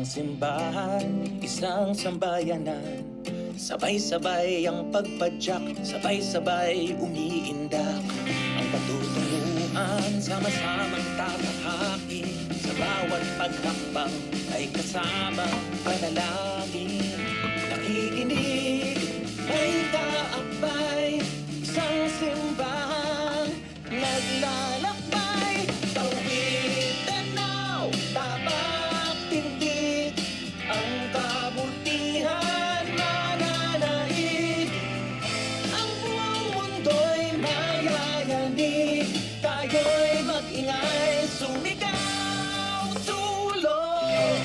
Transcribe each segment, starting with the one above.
simbahan, isang sambayanan. Sabay-sabay ang pagpadyak, sabay-sabay umiindak. Ang patutunguhan, sama-samang tatahakin. Sa bawat paghakbang ay kasamang panalangin. Nakikinig, may kaakbay, isang simbahan, naglalakbay. Tawid, tanaw, tapak, tindig, ang kabutihan mananaig. Ang buong mundo'y mayayanig, tayo'y mag-ingay, sumigaw, sulong.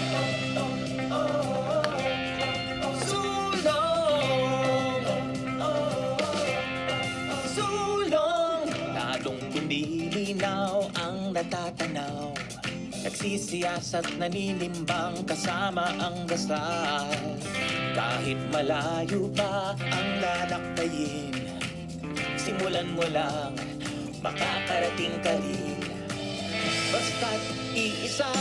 Sulong, lalong lumilinaw ang natatanaw. Nagsisiyasat, naninimbang kasama ang dasal. Kahit malayo pa ang lalakbayin, simulan mo lang, makakarating ka rin. Basta't iisa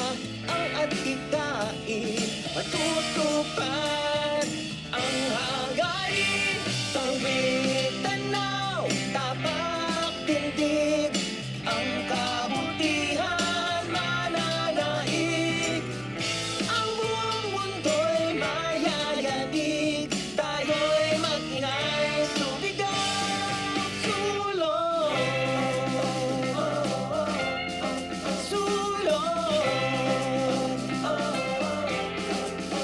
ang adhikain, matutupad ang hangarin. Tawid, tanaw, tapak, tindig, ang kabutihan mananaig. Ang buong mundo'y mayayanig, tayo'y mag-ingay, sumigaw, sulong. Sulong,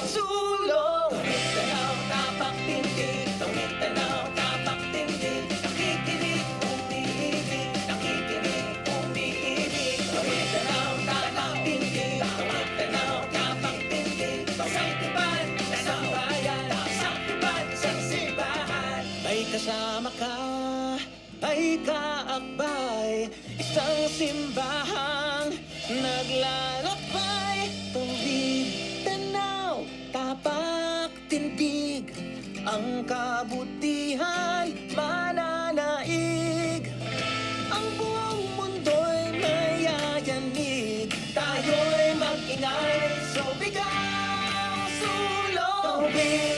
sulong. Tanaw, tapak, tindig, tawid, tanaw, tapak, tindig. Nakikinig, umiibig, nakikinig, umiibig. Tawid, tanaw, tapak, tindig, tawid, tanaw, tapak, tindig. Saktipad, sa bayan, saktipad, sa simbahan. May kasama ka, may kaakbay, isang simbahang naglalakbay. Tawid, tanaw, tapak, tindig, ang kabutihan mananaig. Ang buong mundo'y mayayanig, tayo'y mag-ingay, sumigaw, sulong. Tawid,